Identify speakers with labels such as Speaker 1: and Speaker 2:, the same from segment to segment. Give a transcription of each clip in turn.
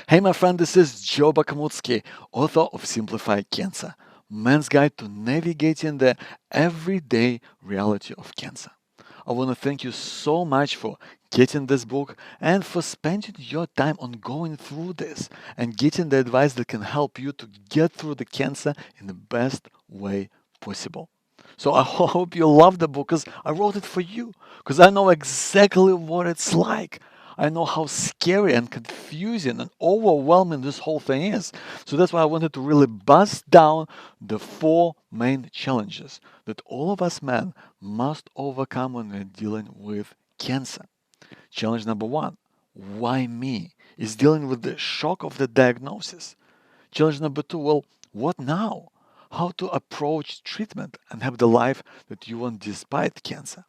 Speaker 1: Hey, my friend, this is Joe Bakhmoutski, author of Simplify Cancer, Man's Guide to Navigating the Everyday Reality of Cancer. I want to thank you so much for getting this book and for spending your time on going through this and getting the advice that can help you to get through the cancer in the best way possible. So I hope you love the book because I wrote it for you because I know exactly what it's like. I know how scary and confusing and overwhelming this whole thing is. So that's why I wanted to really bust down the four main challenges that all of us men must overcome when we're dealing with cancer. Challenge number one, why me? Is dealing with the shock of the diagnosis. Challenge number two, well, what now? How to approach treatment and have the life that you want despite cancer.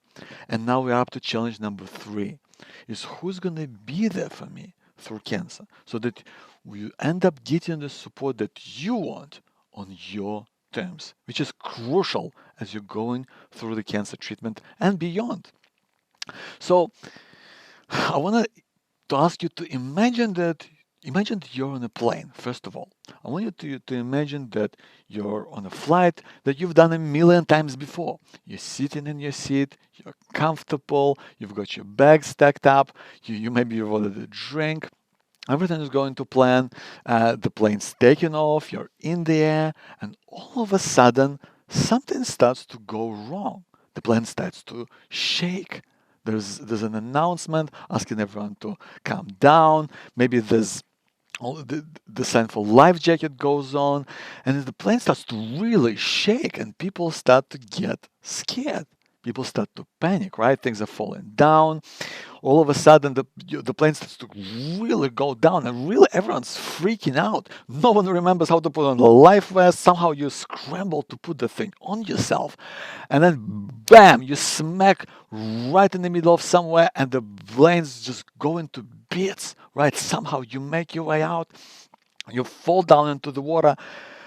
Speaker 1: And now we're up to challenge number three, is who's going to be there for me through cancer so that you end up getting the support that you want on your terms, which is crucial as you're going through the cancer treatment and beyond. So I want to ask you to imagine that you're on a plane, first of all. I want you to imagine that you're on a flight that you've done a million times before. You're sitting in your seat, you're comfortable, you've got your bag stacked up, you maybe you've ordered a drink. Everything is going to plan. The plane's taking off, you're in the air, and all of a sudden, something starts to go wrong. The plane starts to shake. There's an announcement asking everyone to calm down. Maybe there's the sign for life jacket goes on, and the plane starts to really shake, and people start to get scared. People start to panic, right? Things are falling down. All of a sudden, the plane starts to really go down, and really everyone's freaking out. No one remembers how to put on the life vest. Somehow you scramble to put the thing on yourself, and then bam, you smack right in the middle of somewhere, and the plane's just going to bits, right? Somehow you make your way out, you fall down into the water,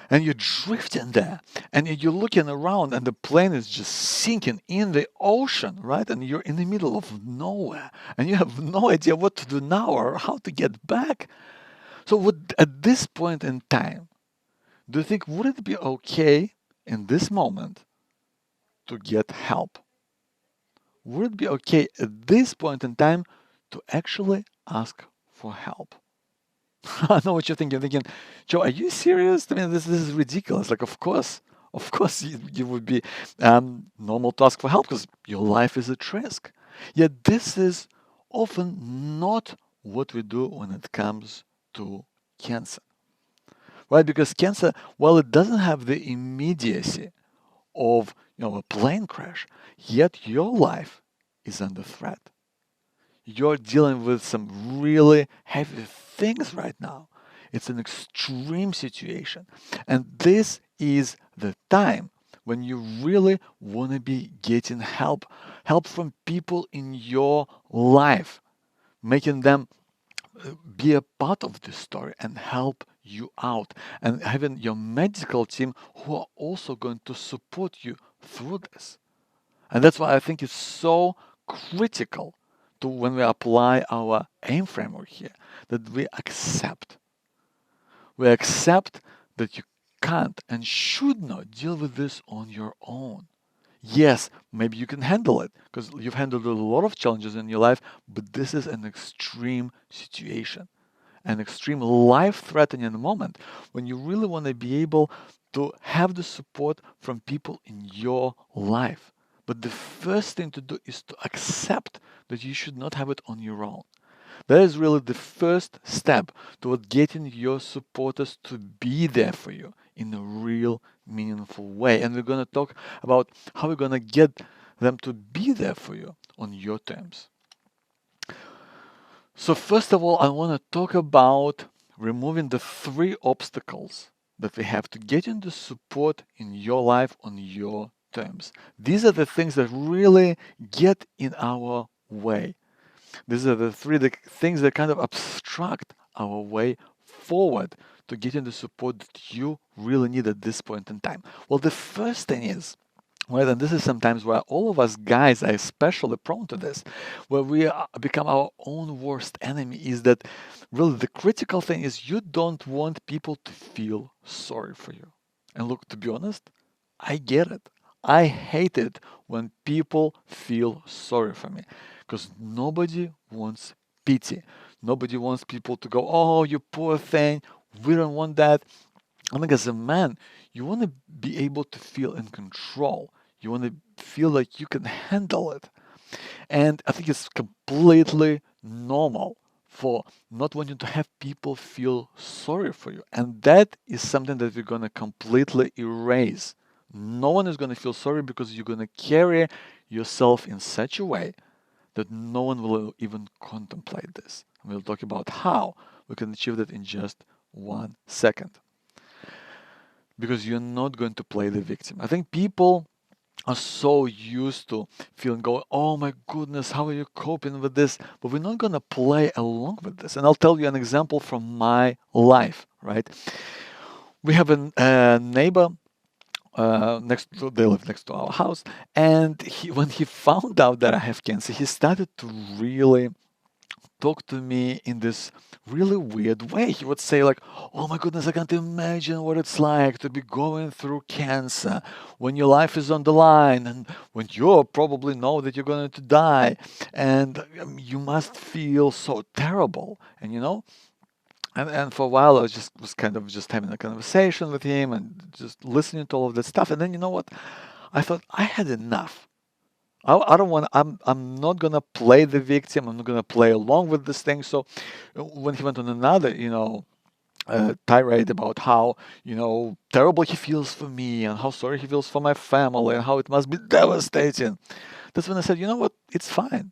Speaker 1: and you're drifting there, and you're looking around, and the plane is just sinking in the ocean, right? And you're in the middle of nowhere, and you have no idea what to do now or how to get back. So, at this point in time, do you think would it be okay in this moment to get help? Would it be okay at this point in time to actually ask for help? I know what you're thinking. You're thinking, Joe, are you serious? I mean, this is ridiculous. Like, of course, you would be normal to ask for help because your life is at risk. Yet this is often not what we do when it comes to cancer, right? Because cancer, while it doesn't have the immediacy of a plane crash, yet your life is under threat. You're dealing with some really heavy things right now. It's an extreme situation. And this is the time when you really want to be getting help from people in your life, making them be a part of this story and help you out, and having your medical team who are also going to support you through this. And that's why I think it's so critical to when we apply our aim framework here that we accept. We accept that you can't and should not deal with this on your own. Yes, maybe you can handle it because you've handled a lot of challenges in your life, but this is an extreme situation, an extreme life threatening moment when you really want to be able to have the support from people in your life. But the first thing to do is to accept that you should not have it on your own. That is really the first step toward getting your supporters to be there for you in a real, meaningful way. And we're going to talk about how we're going to get them to be there for you on your terms. So, first of all, I want to talk about removing the three obstacles that we have to get into support in your life on your terms. These are the things that really get in our way. These are the things that kind of obstruct our way forward to getting the support that you really need at this point in time. Well, the first thing is right? And this is sometimes where all of us guys are especially prone to this, where we become our own worst enemy. Is that really the critical thing is you don't want people to feel sorry for you. And look, to be honest, I get it. I hate it when people feel sorry for me because nobody wants pity. Nobody wants people to go, oh, you poor thing. We don't want that. I think as a man, you want to be able to feel in control. You want to feel like you can handle it. And I think it's completely normal for not wanting to have people feel sorry for you. And that is something that we're going to completely erase. No one is going to feel sorry because you're going to carry yourself in such a way that no one will even contemplate this. We'll talk about how we can achieve that in just 1 second. Because you're not going to play the victim. I think people are so used to feeling going, oh my goodness, how are you coping with this? But we're not going to play along with this. And I'll tell you an example from my life, right? We have a neighbor they live next to our house, and when he found out that I have cancer, he started to really talk to me in this really weird way. He would say like, "Oh my goodness, I can't imagine what it's like to be going through cancer when your life is on the line and when you probably know that you're going to die, and you must feel so terrible." And and for a while I was kind of just having a conversation with him and just listening to all of that stuff. And then you know what? I thought I had enough. I don't want. I'm not gonna play the victim. I'm not gonna play along with this thing. So when he went on another, tirade about how terrible he feels for me and how sorry he feels for my family and how it must be devastating. That's when I said, you know what? It's fine.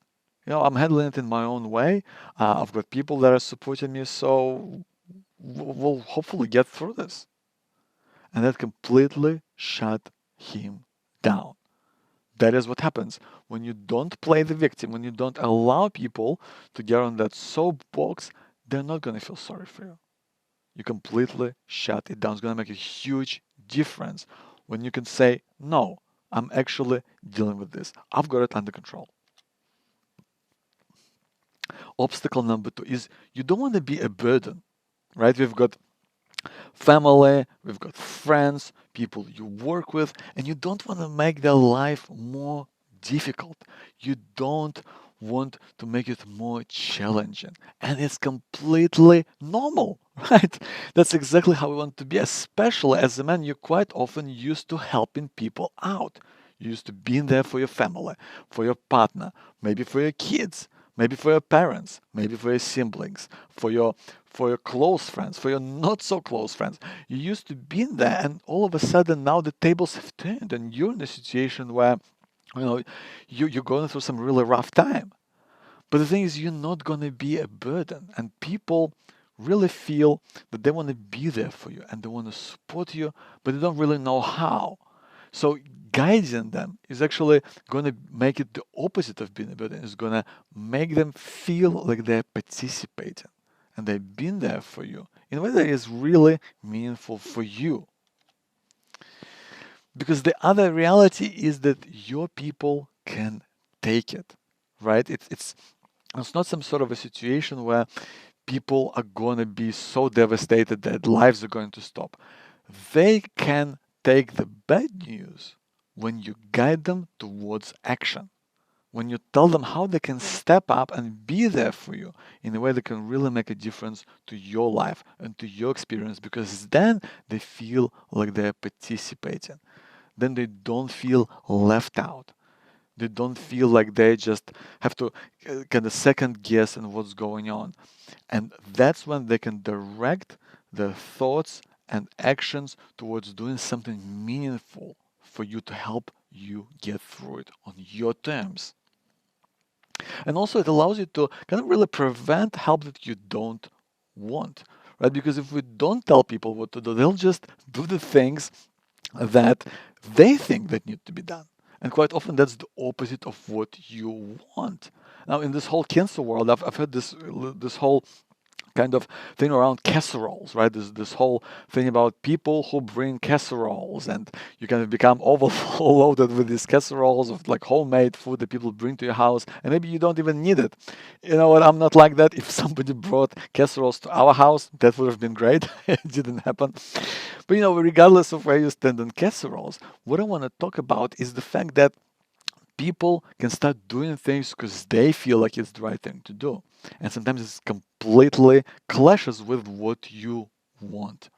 Speaker 1: I'm handling it in my own way. I've got people that are supporting me, so we'll hopefully get through this. And that completely shut him down. That is what happens when you don't play the victim, when you don't allow people to get on that soapbox, they're not going to feel sorry for you. You completely shut it down. It's going to make a huge difference when you can say, no, I'm actually dealing with this. I've got it under control. Obstacle number 2 is you don't want to be a burden, right? We've got family, we've got friends, people you work with, and you don't want to make their life more difficult. You don't want to make it more challenging. And it's completely normal, right? That's exactly how we want to be, especially as a man, you're quite often used to helping people out. You're used to being there for your family, for your partner, maybe for your kids, maybe for your parents, maybe for your siblings, for your close friends, for your not so close friends. You used to be in there, and all of a sudden now the tables have turned, and you're in a situation where you're going through some really rough time. But the thing is, you're not going to be a burden, and people really feel that they want to be there for you and they want to support you, but they don't really know how. So guiding them is actually going to make it the opposite of being a burden. It's going to make them feel like they're participating and they've been there for you in a way that is really meaningful for you. Because the other reality is that your people can take it, right? It's not some sort of a situation where people are going to be so devastated that lives are going to stop. They can take the bad news when you guide them towards action. When you tell them how they can step up and be there for you in a way that can really make a difference to your life and to your experience, because then they feel like they're participating. Then they don't feel left out. They don't feel like they just have to kind of second guess in what's going on. And that's when they can direct their thoughts and actions towards doing something meaningful for you to help you get through it on your terms. And also, it allows you to kind of really prevent help that you don't want, right? Because if we don't tell people what to do, they'll just do the things that they think that need to be done. And quite often, that's the opposite of what you want. Now, in this whole cancer world, I've heard this whole kind of thing around casseroles, right? This whole thing about people who bring casseroles, and you kind of become overloaded with these casseroles of like homemade food that people bring to your house, and maybe you don't even need it. You know what? I'm not like that. If somebody brought casseroles to our house, that would have been great. It didn't happen. But regardless of where you stand on casseroles, what I want to talk about is the fact that people can start doing things because they feel like it's the right thing to do. And sometimes it's completely clashes with what you want.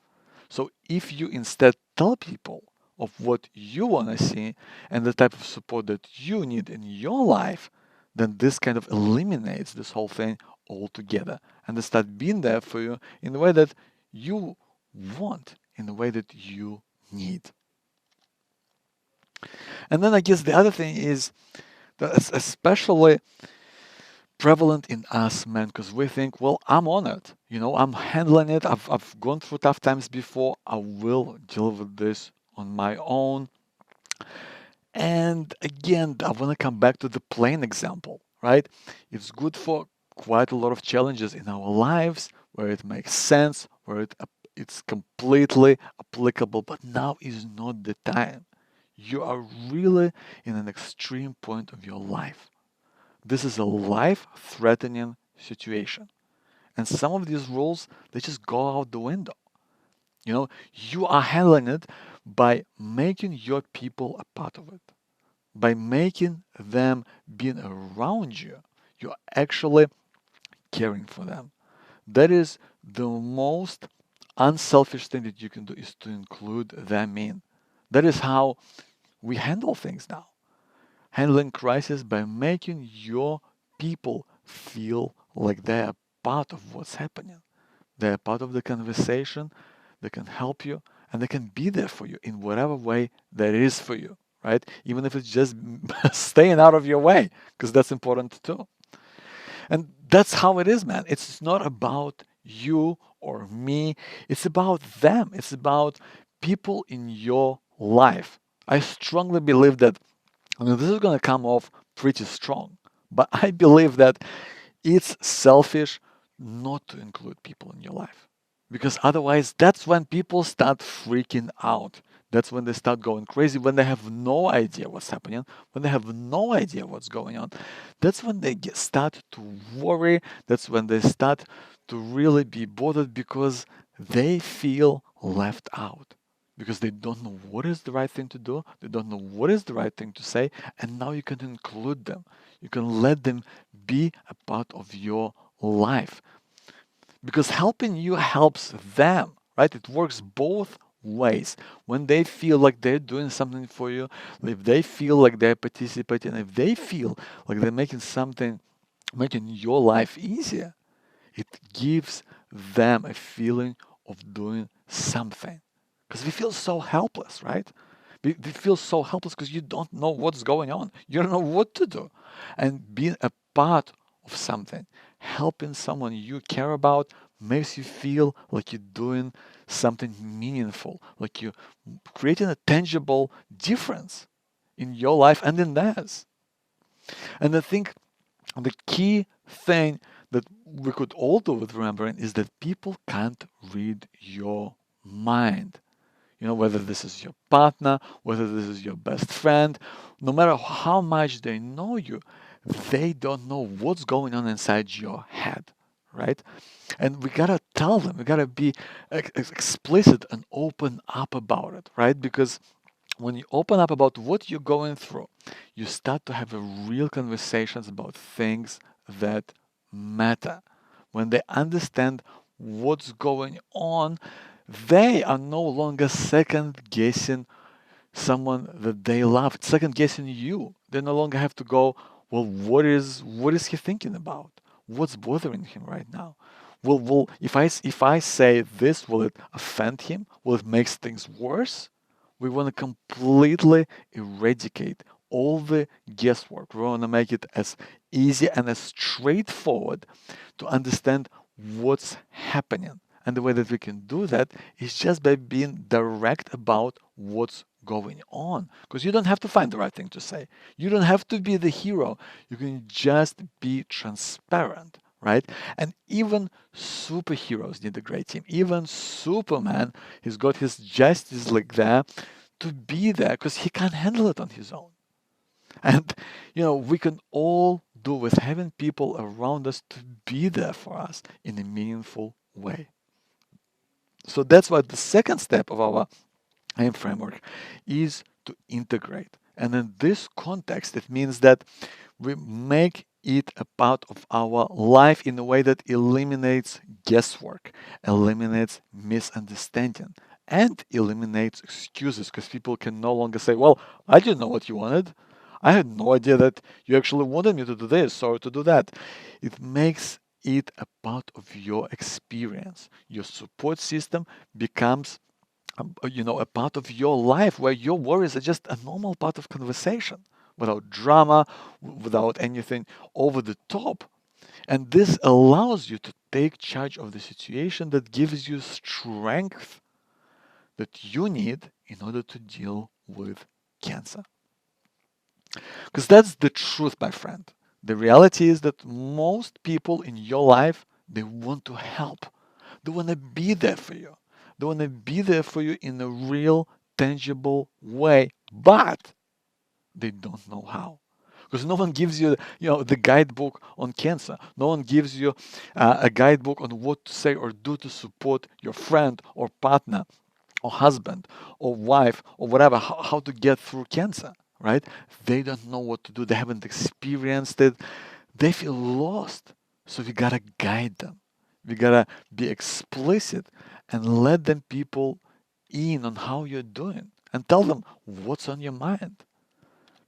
Speaker 1: So if you instead tell people of what you want to see and the type of support that you need in your life, then this kind of eliminates this whole thing altogether. And they start being there for you in the way that you want, in the way that you need. And then I guess the other thing is that it's especially prevalent in us men because we think, well, I'm on it. I'm handling it. I've gone through tough times before. I will deal with this on my own. And again, I want to come back to the plane example, right? It's good for quite a lot of challenges in our lives where it makes sense, where it's completely applicable, but now is not the time. You are really in an extreme point of your life. This is a life-threatening situation. And some of these rules, they just go out the window. You are handling it by making your people a part of it. By making them being around you, you're actually caring for them. That is the most unselfish thing that you can do is to include them in. That is how we handle things now. Handling crisis by making your people feel like they are part of what's happening. They are part of the conversation, they can help you, and they can be there for you in whatever way there is for you, right? Even if it's just staying out of your way, because that's important too. And that's how it is, man. It's not about you or me, it's about them, it's about people in your life. I strongly believe that this is going to come off pretty strong, but I believe that it's selfish not to include people in your life. Because otherwise, that's when people start freaking out. That's when they start going crazy, when they have no idea what's happening, when they have no idea what's going on. That's when they start to worry. That's when they start to really be bothered because they feel left out. Because they don't know what is the right thing to do, they don't know what is the right thing to say, and now you can include them. You can let them be a part of your life because helping you helps them, right? It works both ways. When they feel like they're doing something for you, if they feel like they're participating, if they feel like they're making your life easier, it gives them a feeling of doing something. Because we feel so helpless, right? We feel so helpless because you don't know what's going on. You don't know what to do. And being a part of something, helping someone you care about, makes you feel like you're doing something meaningful, like you're creating a tangible difference in your life and in theirs. And I think the key thing that we could all do with remembering is that people can't read your mind. Whether this is your partner, whether this is your best friend, no matter how much they know you, they don't know what's going on inside your head, right? And we gotta tell them, we gotta be explicit and open up about it, right? Because when you open up about what you're going through, you start to have a real conversations about things that matter. When they understand what's going on, they are no longer second guessing someone that they love, second guessing you. They no longer have to go, well, what is he thinking about? What's bothering him right now? Will if I say this, will it offend him? Will it make things worse? We want to completely eradicate all the guesswork. We want to make it as easy and as straightforward to understand what's happening. And the way that we can do that is just by being direct about what's going on. Because you don't have to find the right thing to say. You don't have to be the hero. You can just be transparent, right? And even superheroes need a great team. Even Superman, he's got his Justice League there to be there because he can't handle it on his own. And we can all do with having people around us to be there for us in a meaningful way. So that's why the second step of our AIM framework is to integrate. And in this context, it means that we make it a part of our life in a way that eliminates guesswork, eliminates misunderstanding, and eliminates excuses because people can no longer say, well, I didn't know what you wanted. I had no idea that you actually wanted me to do this or to do that. It makes it a part of your experience. Your support system becomes a part of your life where your worries are just a normal part of conversation without drama, without anything over the top. And this allows you to take charge of the situation that gives you strength that you need in order to deal with cancer. Because that's the truth, my friend. The reality is that most people in your life, they want to help. They want to be there for you. They want to be there for you in a real, tangible way, but they don't know how. Because no one gives you, the guidebook on cancer. No one gives you a guidebook on what to say or do to support your friend or partner or husband or wife or whatever, how to get through cancer, right? They don't know what to do. They haven't experienced it. They feel lost. So we gotta guide them. We gotta be explicit and let them people in on how you're doing and tell them what's on your mind.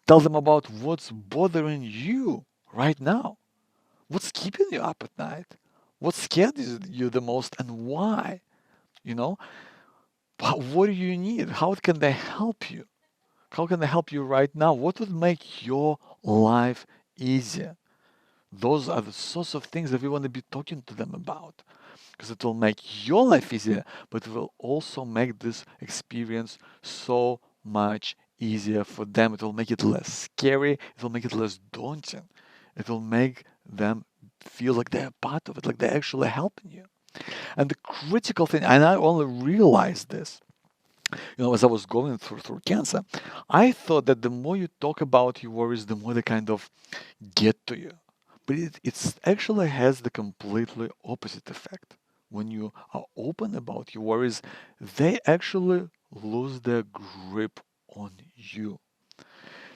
Speaker 1: Tell them about what's bothering you right now. What's keeping you up at night? What scared you the most and why? You know, what do you need? How can they help you? How can they help you right now? What would make your life easier? Those are the sorts of things that we want to be talking to them about because it will make your life easier, but it will also make this experience so much easier for them. It will make it less scary, it will make it less daunting, it will make them feel like they're part of it, like they're actually helping you. And the critical thing, and I only realized this, as I was going through cancer, I thought that the more you talk about your worries, the more they kind of get to you. But it's actually has the completely opposite effect. When you are open about your worries, they actually lose their grip on you.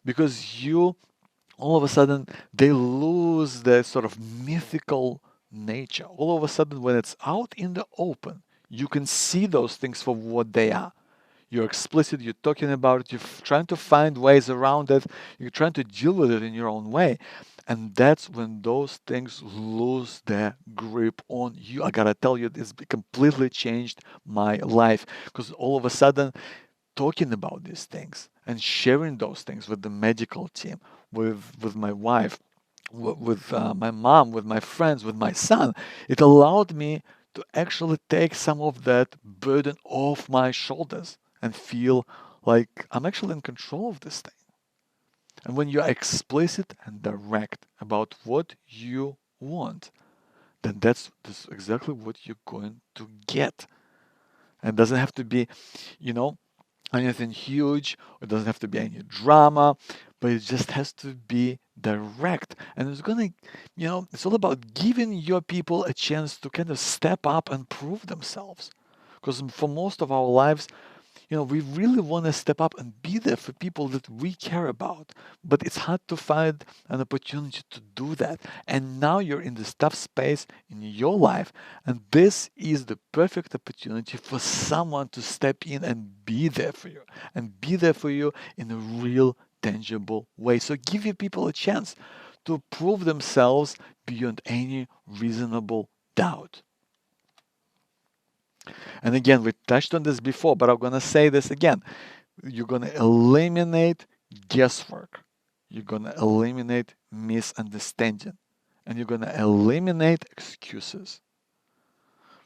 Speaker 1: Because you, all of a sudden, they lose their sort of mythical nature. All of a sudden, when it's out in the open, you can see those things for what they are. You're explicit, you're talking about it, you're trying to find ways around it, you're trying to deal with it in your own way. And that's when those things lose their grip on you. I gotta tell you, it's completely changed my life because all of a sudden, talking about these things and sharing those things with the medical team, with my wife, with my mom, with my friends, with my son, it allowed me to actually take some of that burden off my shoulders and feel like I'm actually in control of this thing. And when you're explicit and direct about what you want, then that's exactly what you're going to get. And it doesn't have to be, you know, anything huge, it doesn't have to be any drama, but it just has to be direct. And it's gonna, it's all about giving your people a chance to kind of step up and prove themselves. Because for most of our lives, we really want to step up and be there for people that we care about. But it's hard to find an opportunity to do that. And now you're in this tough space in your life, and this is the perfect opportunity for someone to step in and be there for you, and be there for you in a real, tangible way. So give your people a chance to prove themselves beyond any reasonable doubt. And again, we touched on this before, but I'm going to say this again. You're going to eliminate guesswork. You're going to eliminate misunderstanding. And you're going to eliminate excuses,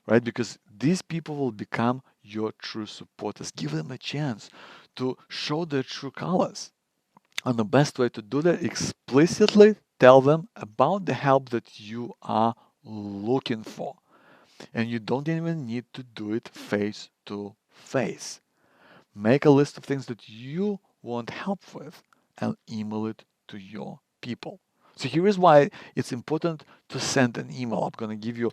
Speaker 1: right? Because these people will become your true supporters. Give them a chance to show their true colors. And the best way to do that, explicitly tell them about the help that you are looking for. And you don't even need to do it face to face. Make a list of things that you want help with and email it to your people. So here is why it's important to send an email. I'm going to give you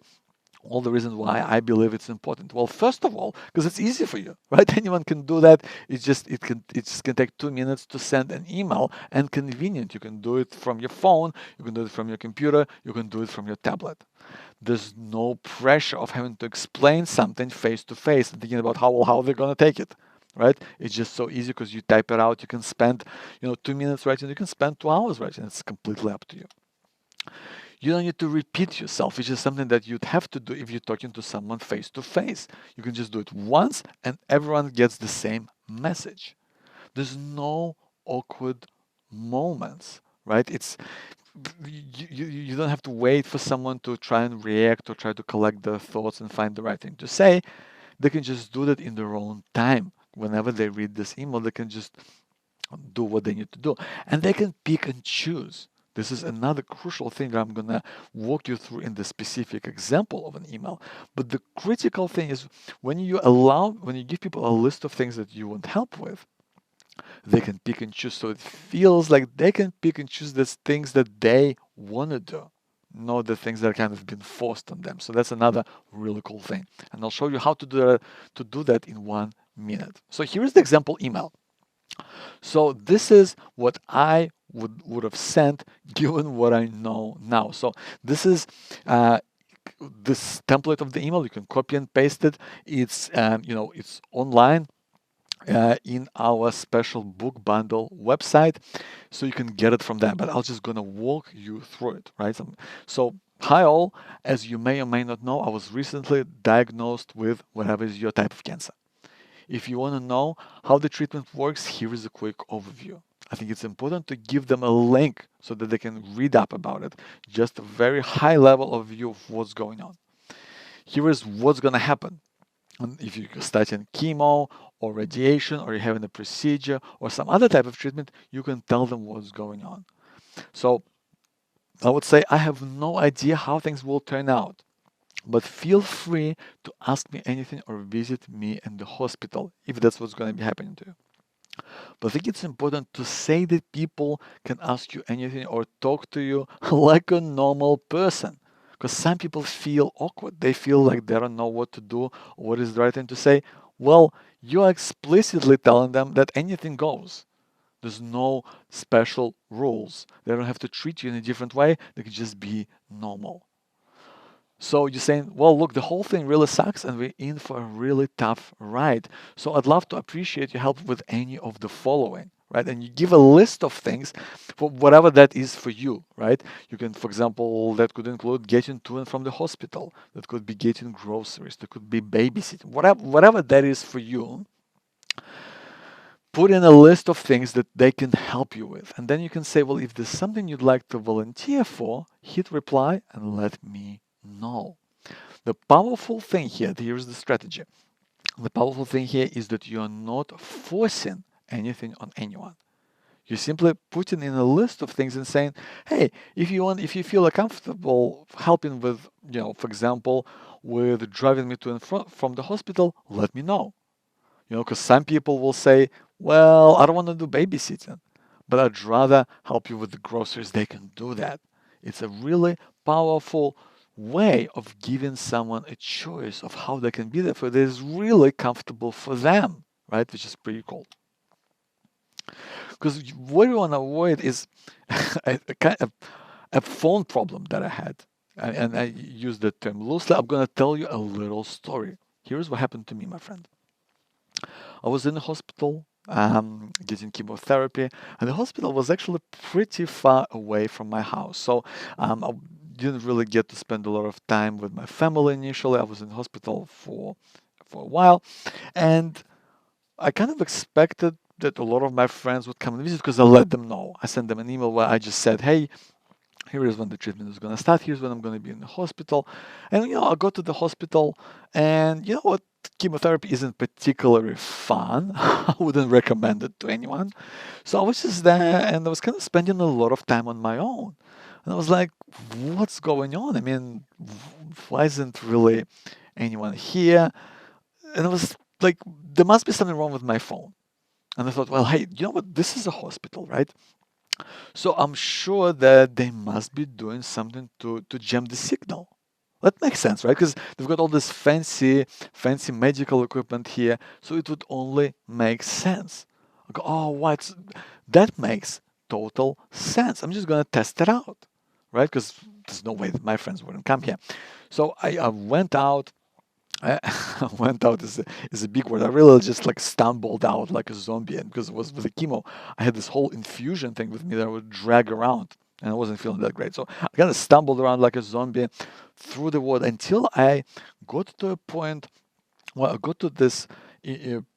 Speaker 1: all the reasons why I believe it's important. Well, first of all, because it's easy for you, right? Anyone can do that. It just can take 2 minutes to send an email, and convenient. You can do it from your phone, you can do it from your computer, you can do it from your tablet. There's no pressure of having to explain something face to face and thinking about how they're gonna take it. Right? It's just so easy because you type it out. You can spend, 2 minutes writing. You can spend 2 hours writing. It's completely up to you. You don't need to repeat yourself. It's just something that you'd have to do if you're talking to someone face to face. You can just do it once and everyone gets the same message. There's no awkward moments, right? You don't have to wait for someone to try and react or try to collect their thoughts and find the right thing to say. They can just do that in their own time. Whenever they read this email, they can just do what they need to do. And they can pick and choose. This is another crucial thing that I'm going to walk you through in the specific example of an email. But the critical thing is when you give people a list of things that you want help with, they can pick and choose. So it feels like they can pick and choose the things that they want to do, not the things that kind of been forced on them. So that's another really cool thing. And I'll show you how to do that in 1 minute. So here's the example email. So this is what I would have sent given what I know now. So this is this template of the email. You can copy and paste it. It's online in our special book bundle website, so you can get it from there. But I'll just gonna walk you through it, right? So hi all, as you may or may not know, I was recently diagnosed with whatever is your type of cancer. If you want to know how the treatment works, here is a quick overview. I think it's important to give them a link so that they can read up about it. Just a very high level overview of what's going on. Here is what's going to happen. And if you're starting chemo or radiation or you're having a procedure or some other type of treatment, you can tell them what's going on. So I would say I have no idea how things will turn out. But feel free to ask me anything or visit me in the hospital if that's what's going to be happening to you. But I think it's important to say that people can ask you anything or talk to you like a normal person. Because some people feel awkward. They feel like they don't know what to do or what is the right thing to say. Well, you are explicitly telling them that anything goes. There's no special rules. They don't have to treat you in a different way. They can just be normal. So you're saying, well, look, the whole thing really sucks and we're in for a really tough ride. So I'd love to appreciate your help with any of the following, right? And you give a list of things for whatever that is for you, right? You can, for example, that could include getting to and from the hospital. That could be getting groceries. That could be babysitting, whatever that is for you. Put in a list of things that they can help you with. And then you can say, well, if there's something you'd like to volunteer for, hit reply and let me know. The powerful thing here's the strategy. The powerful thing here is that you are not forcing anything on anyone. You're simply putting in a list of things and saying, hey, if you feel comfortable helping with, for example, with driving me to and from the hospital, let me know. Because some people will say, well, I don't want to do babysitting, but I'd rather help you with the groceries. They can do that. It's a really powerful way of giving someone a choice of how they can be there for that is really comfortable for them, right? Which is pretty cool. Because what you want to avoid is a phone problem that I had. And I use the term loosely. I'm going to tell you a little story. Here's what happened to me, my friend. I was in the hospital getting chemotherapy, and the hospital was actually pretty far away from my house. So I didn't really get to spend a lot of time with my family initially. I was in hospital for a while, and I kind of expected that a lot of my friends would come and visit because I let them know. I sent them an email where I just said, hey, here is when the treatment is going to start. Here's when I'm going to be in the hospital. And, I'll go to the hospital. And you know what? Chemotherapy isn't particularly fun. I wouldn't recommend it to anyone. So I was just there and I was kind of spending a lot of time on my own. And I was like, what's going on? I mean, why isn't really anyone here? And it was like, there must be something wrong with my phone. And I thought, well, hey, you know what? This is a hospital, right? So I'm sure that they must be doing something to jam the signal. That makes sense, right? Because they've got all this fancy medical equipment here, so it would only make sense. I go, oh, what? That makes total sense. I'm just gonna test it out, right? Because there's no way that my friends wouldn't come here. So I went out. I went out is a big word. I really just like stumbled out like a zombie, and because it was with the chemo, I had this whole infusion thing with me that I would drag around, and I wasn't feeling that great. So I kind of stumbled around like a zombie through the ward until I got to a point where I got to this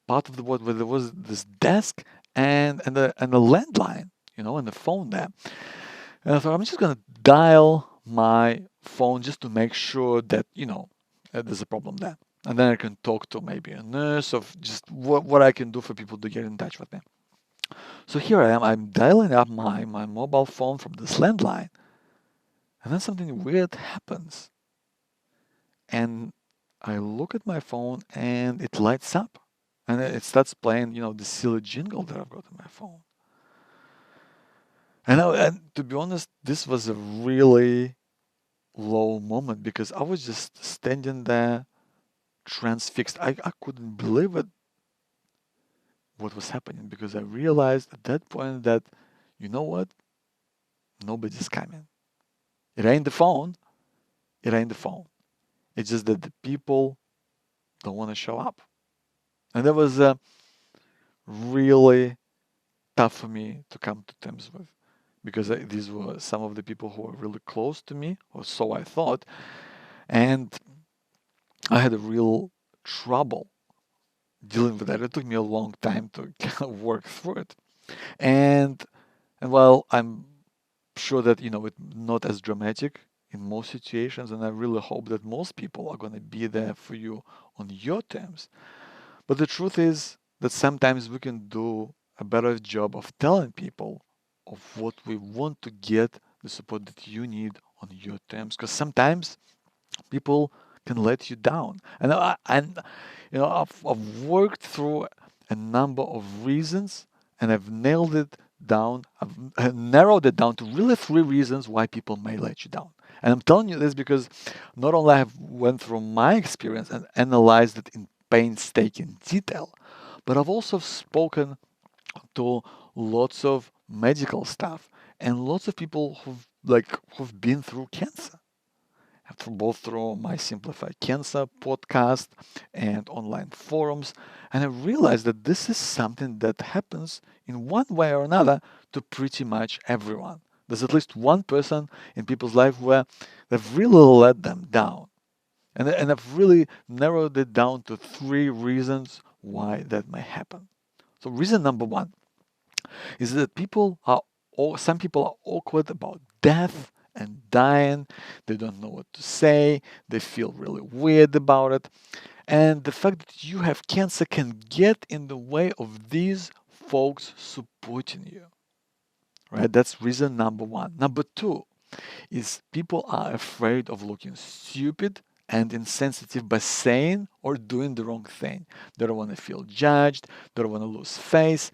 Speaker 1: part of the ward where there was this desk and a landline, and the phone there. And I thought I'm just gonna dial my phone just to make sure that there's a problem there, and then I can talk to maybe a nurse of just what I can do for people to get in touch with me. So here I am. I'm dialing up my mobile phone from this landline, and then something weird happens, and I look at my phone and it lights up, and it starts playing the silly jingle that I've got on my phone. And to be honest, this was a really low moment because I was just standing there transfixed. I couldn't believe what was happening because I realized at that point that, you know what? Nobody's coming. It ain't the phone. It ain't the phone. It's just that the people don't want to show up. And that was really tough for me to come to terms with because these were some of the people who were really close to me, or so I thought. And I had a real trouble dealing with that. It took me a long time to kind of work through it. And and while I'm sure that it's not as dramatic in most situations, and I really hope that most people are going to be there for you on your terms. But the truth is that sometimes we can do a better job of telling people of what we want to get the support that you need on your terms. Because sometimes people can let you down. I've worked through a number of reasons, and I've nailed it down. I've narrowed it down to really three reasons why people may let you down. And I'm telling you this because not only have went through my experience and analyzed it in painstaking detail, but I've also spoken to lots of medical staff and lots of people who've been through cancer through my Simplify Cancer podcast and online forums. And I realized that this is something that happens in one way or another to pretty much everyone. There's at least one person in people's life where they've really let them down. And I've really narrowed it down to three reasons why that may happen. So reason number one is that some people are awkward about death and dying. They don't know what to say. They feel really weird about it. And the fact that you have cancer can get in the way of these folks supporting you. Right? That's reason number one. Number two is people are afraid of looking stupid and insensitive by saying or doing the wrong thing. They don't want to feel judged, they don't want to lose face.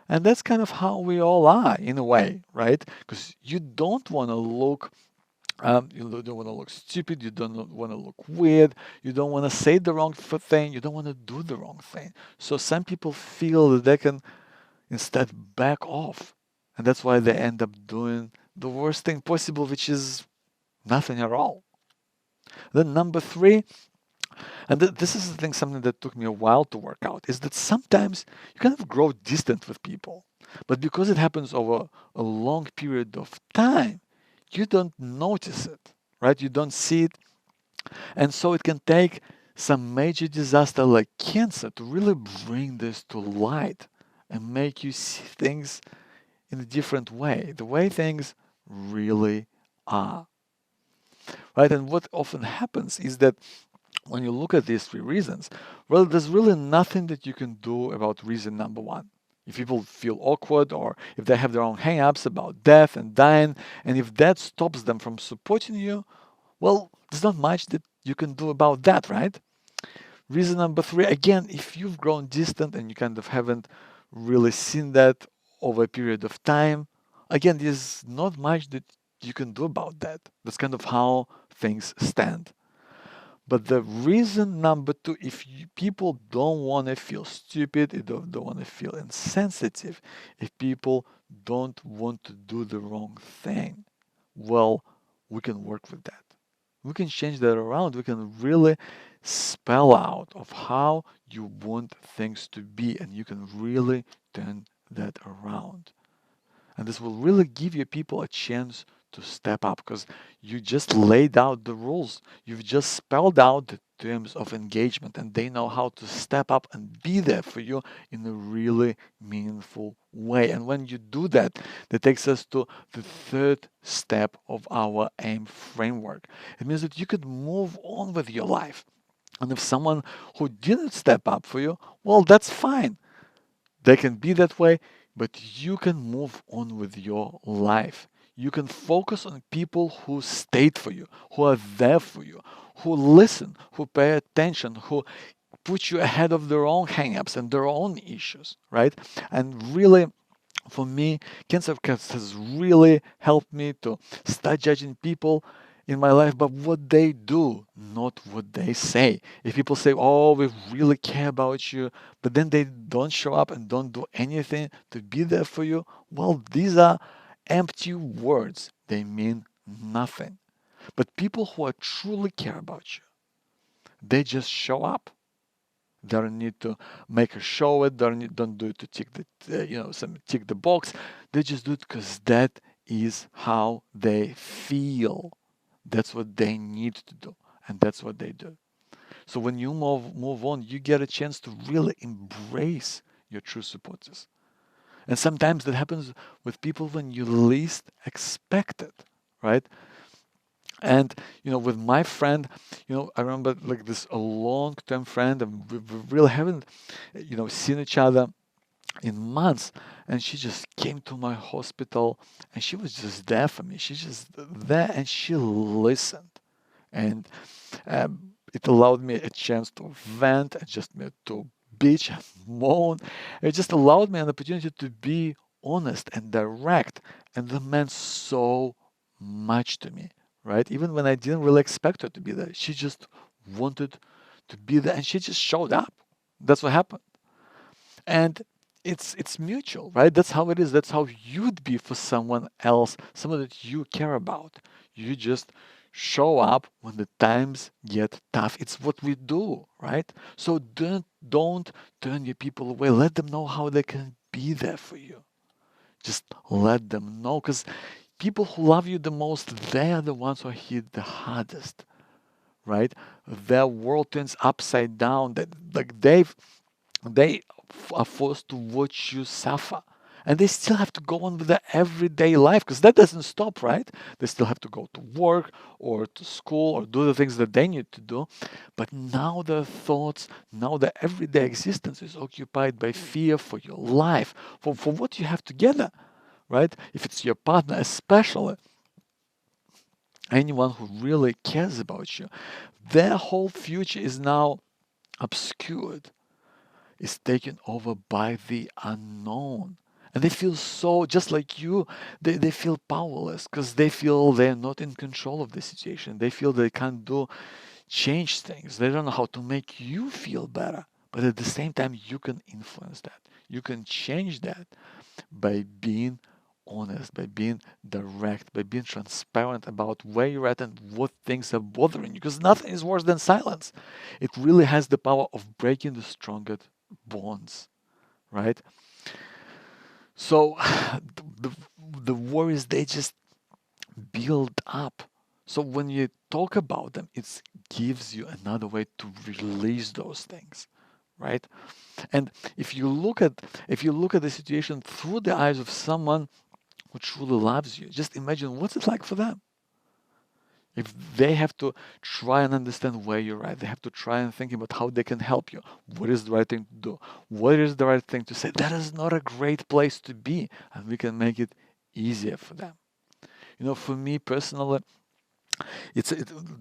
Speaker 1: And that's kind of how we all are in a way, right? Because you don't want to look you don't want to look stupid, you don't want to look weird, you don't want to say the wrong thing, you don't want to do the wrong thing. So some people feel that they can instead back off. And that's why they end up doing the worst thing possible, which is nothing at all. Then number three, and this is the thing, something that took me a while to work out, is that sometimes you kind of grow distant with people. But because it happens over a long period of time, you don't notice it, right? You don't see it. And so it can take some major disaster like cancer to really bring this to light and make you see things in a different way, the way things really are, right? And what often happens is that when you look at these three reasons, well, there's really nothing that you can do about reason number one. If people feel awkward or if they have their own hang-ups about death and dying, and if that stops them from supporting you, well, there's not much that you can do about that, right? Reason number three, again, if you've grown distant and you kind of haven't really seen that over a period of time, again, there's not much that you can do about that. That's kind of how things stand. But the reason number two, if people don't want to feel stupid, if don't want to feel insensitive, if people don't want to do the wrong thing, well, we can work with that. We can change that around. We can really spell out of how you want things to be, and you can really turn that around. And this will really give your people a chance to step up because you just laid out the rules. You've just spelled out the terms of engagement, and they know how to step up and be there for you in a really meaningful way. And when you do that, that takes us to the third step of our AIM framework. It means that you could move on with your life. And if someone who didn't step up for you, well, that's fine. They can be that way, but you can move on with your life. You can focus on people who stayed for you, who are there for you, who listen, who pay attention, who put you ahead of their own hangups and their own issues, right? And really, for me, cancer has really helped me to start judging people in my life, but what they do, not what they say. If people say, "Oh, we really care about you," but then they don't show up and don't do anything to be there for you, well, these are empty words. They mean nothing. But people who are truly care about you, they just show up. They don't need to make a show it. Don't do it to tick tick the box. They just do it because that is how they feel. That's what they need to do, and that's what they do. So when you move on, you get a chance to really embrace your true supporters. And sometimes that happens with people when you least expect it, right? And with my friend, I remember like this a long-term friend, and we really haven't, seen each other in months. And she just came to my hospital, and she was just there for me. She's just there, and she listened, and it allowed me a chance to vent and just to bitch and moan. It just allowed me an opportunity to be honest and direct, and that meant so much to me, right? Even when I didn't really expect her to be there, she just wanted to be there, and she just showed up. That's what happened. And it's mutual, right? That's how it is. That's how you'd be for someone else, someone that you care about. You just show up when the times get tough. It's what we do, right? So don't turn your people away. Let them know how they can be there for you. Just let them know, because people who love you the most, they are the ones who are hit the hardest, right? Their world turns upside down. That like they are forced to watch you suffer. And they still have to go on with their everyday life because that doesn't stop, right? They still have to go to work or to school or do the things that they need to do. But now their thoughts, now their everyday existence is occupied by fear for your life, for what you have together, right? If it's your partner, especially anyone who really cares about you, their whole future is now obscured, is taken over by the unknown. And they feel so, just like you, they feel powerless because they feel they're not in control of the situation. They feel they can't change things. They don't know how to make you feel better. But at the same time, you can influence that. You can change that by being honest, by being direct, by being transparent about where you're at and what things are bothering you. Because nothing is worse than silence. It really has the power of breaking the strongest bonds, right? So the, the worries, they just build up. So when you talk about them, it gives you another way to release those things, right? And if you look at the situation through the eyes of someone who truly loves you, just imagine what's it like for them. If they have to try and understand where you're at, they have to try and think about how they can help you. What is the right thing to do? What is the right thing to say? That is not a great place to be, and we can make it easier for them. For me personally,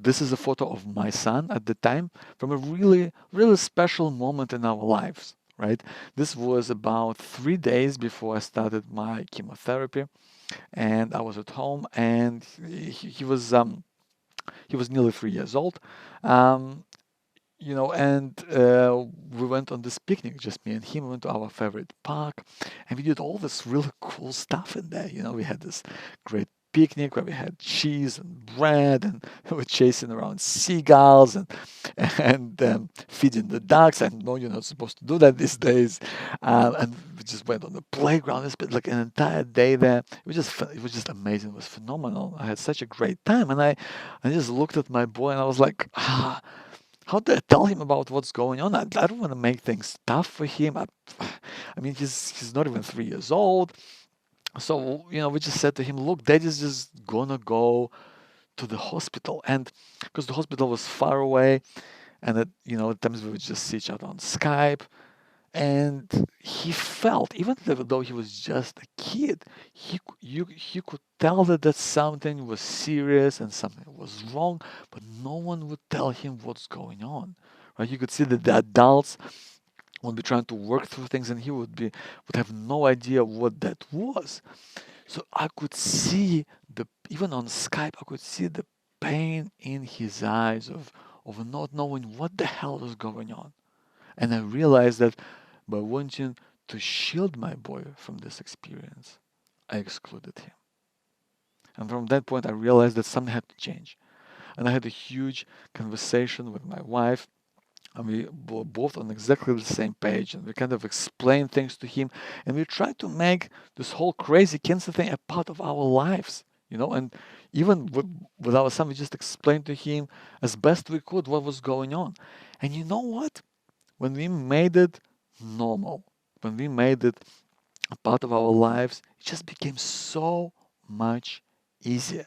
Speaker 1: this is a photo of my son at the time from a really, really special moment in our lives, right? This was about 3 days before I started my chemotherapy, and I was at home, and he was nearly 3 years old. Um, and we went on this picnic, just me and him. We went to our favorite park, and we did all this really cool stuff in there. We had this great picnic where we had cheese and bread, and we were chasing around seagulls and feeding the ducks. I know you're not supposed to do that these days. And we just went on the playground. We spent like an entire day there. It was just amazing. It was phenomenal. I had such a great time, and I just looked at my boy, and I was like, how do I tell him about what's going on? I don't want to make things tough for him. I mean, he's not even 3 years old. So, we just said to him, look, daddy's just gonna go to the hospital. And because the hospital was far away, and at times we would just see each other on Skype. And he felt, even though he was just a kid, he could tell that something was serious and something was wrong, but no one would tell him what's going on. Right? You could see that the adults would be trying to work through things, and he would have no idea what that was. So I could see even on Skype, I could see the pain in his eyes of not knowing what the hell was going on. And I realized that by wanting to shield my boy from this experience, I excluded him. And from that point, I realized that something had to change. And I had a huge conversation with my wife, and we were both on exactly the same page. And we kind of explained things to him, and we tried to make this whole crazy cancer thing a part of our lives. And even with our son, we just explained to him as best we could what was going on. And you know what? When we made it normal, when we made it a part of our lives, it just became so much easier.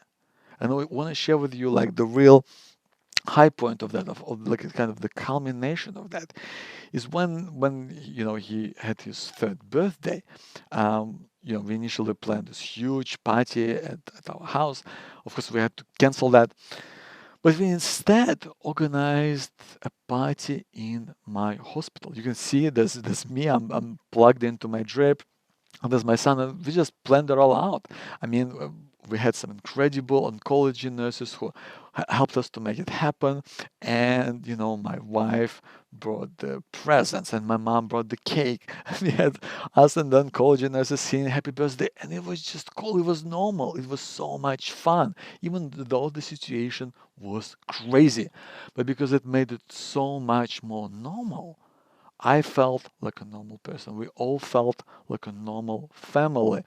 Speaker 1: And I want to share with you like the real high point of that, of like kind of the culmination of that, is when he had his third birthday. We initially planned this huge party at our house. Of course, we had to cancel that, but we instead organized a party in my hospital. You can see there's me. I'm plugged into my drip, and there's my son. And we just planned it all out. I mean, we had some incredible oncology nurses who helped us to make it happen. And my wife brought the presents, and my mom brought the cake. We had us and the oncology nurses singing "Happy Birthday," and it was just cool. It was normal. It was so much fun, even though the situation was crazy. But because it made it so much more normal, I felt like a normal person. We all felt like a normal family.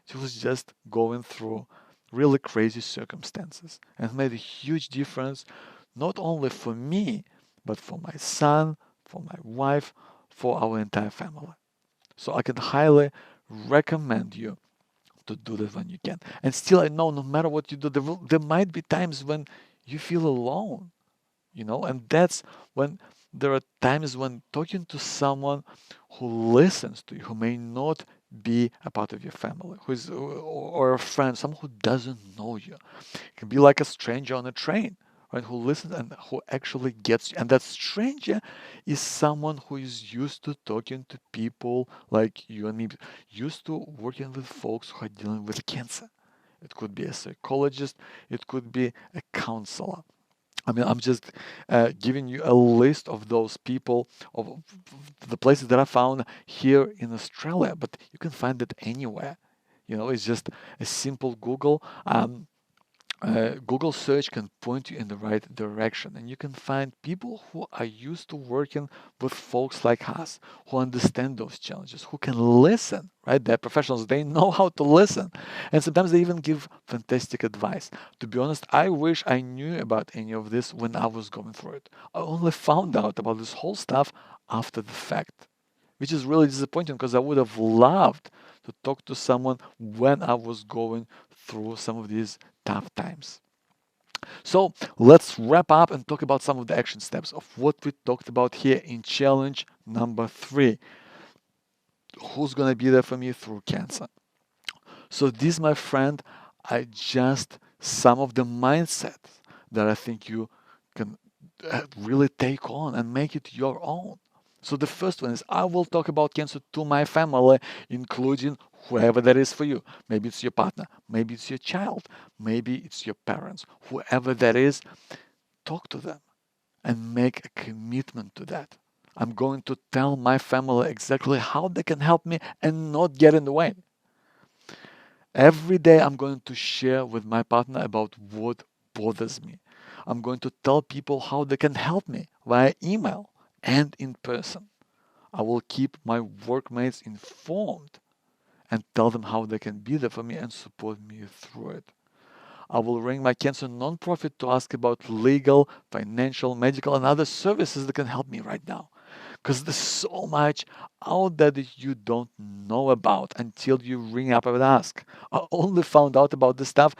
Speaker 1: It was just going through really crazy circumstances, and it made a huge difference, not only for me, but for my son, for my wife, for our entire family. So I can highly recommend you to do that when you can. And still, I know no matter what you do, there might be times when you feel alone, and that's when there are times when talking to someone who listens to you, who may not be a part of your family, or a friend, someone who doesn't know you. It can be like a stranger on a train, right? Who listens and who actually gets you. And that stranger is someone who is used to talking to people like you and me, used to working with folks who are dealing with cancer. It could be a psychologist, it could be a counselor. I mean, I'm just giving you a list of those people, of the places that I found here in Australia, but you can find it anywhere. It's just a simple Google search can point you in the right direction, and you can find people who are used to working with folks like us, who understand those challenges, who can listen, right? They're professionals, they know how to listen, and sometimes they even give fantastic advice. To be honest, I wish I knew about any of this when I was going through it. I only found out about this whole stuff after the fact, which is really disappointing because I would have loved to talk to someone when I was going through some of these tough times. So let's wrap up and talk about some of the action steps of what we talked about here in challenge number 3. Who's going to be there for me through cancer? So this, my friend, are just some of the mindsets that I think you can really take on and make it your own. So the first one is I will talk about cancer to my family, including whoever that is for you. Maybe it's your partner, maybe it's your child, maybe it's your parents, whoever that is, talk to them and make a commitment to that. I'm going to tell my family exactly how they can help me and not get in the way. Every day, I'm going to share with my partner about what bothers me. I'm going to tell people how they can help me via email and in person. I will keep my workmates informed and tell them how they can be there for me and support me through it. I will ring my cancer nonprofit to ask about legal, financial, medical, and other services that can help me right now. Because there's so much out there that you don't know about until you ring up and ask. I only found out about this stuff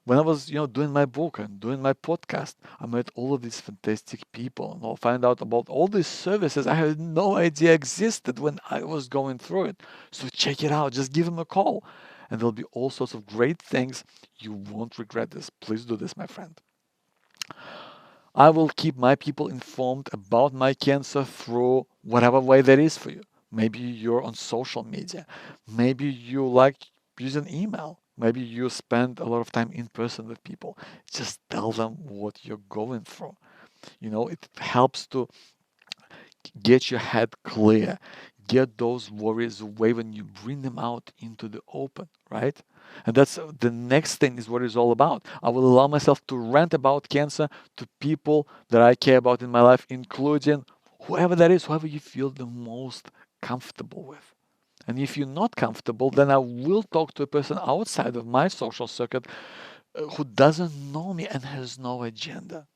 Speaker 1: when I was, doing my book and doing my podcast. I met all of these fantastic people and I'll find out about all these services I had no idea existed when I was going through it. So check it out. Just give them a call. And there'll be all sorts of great things. You won't regret this. Please do this, my friend. I will keep my people informed about my cancer through whatever way that is for you. Maybe you're on social media. Maybe you like using email. Maybe you spend a lot of time in person with people. Just tell them what you're going through. It helps to get your head clear. Get those worries away when you bring them out into the open, right? And that's the next thing is what it's all about. I will allow myself to rant about cancer to people that I care about in my life, including whoever that is, whoever you feel the most comfortable with. And if you're not comfortable, then I will talk to a person outside of my social circuit who doesn't know me and has no agenda,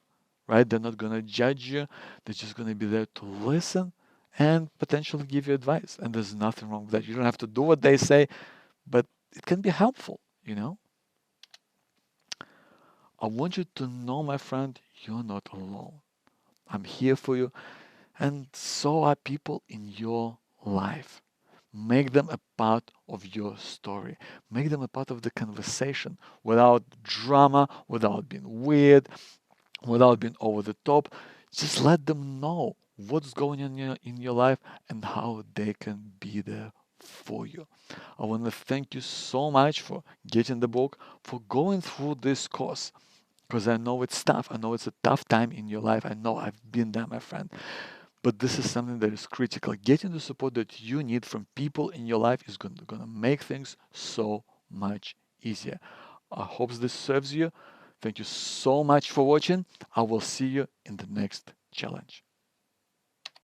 Speaker 1: right? They're not going to judge you. They're just going to be there to listen and potentially give you advice. And there's nothing wrong with that. You don't have to do what they say, but it can be helpful. I want you to know, my friend, you're not alone. I'm here for you, and so are people in your life. Make them a part of your story. Make them a part of the conversation without drama, without being weird, without being over the top. Just let them know what's going on in your life and how they can be there for you. I want to thank you so much for getting the book, for going through this course, because I know it's tough. I know it's a tough time in your life. I know I've been there, my friend. But this is something that is critical. Getting the support that you need from people in your life is going to make things so much easier. I hope this serves you. Thank you so much for watching. I will see you in the next challenge.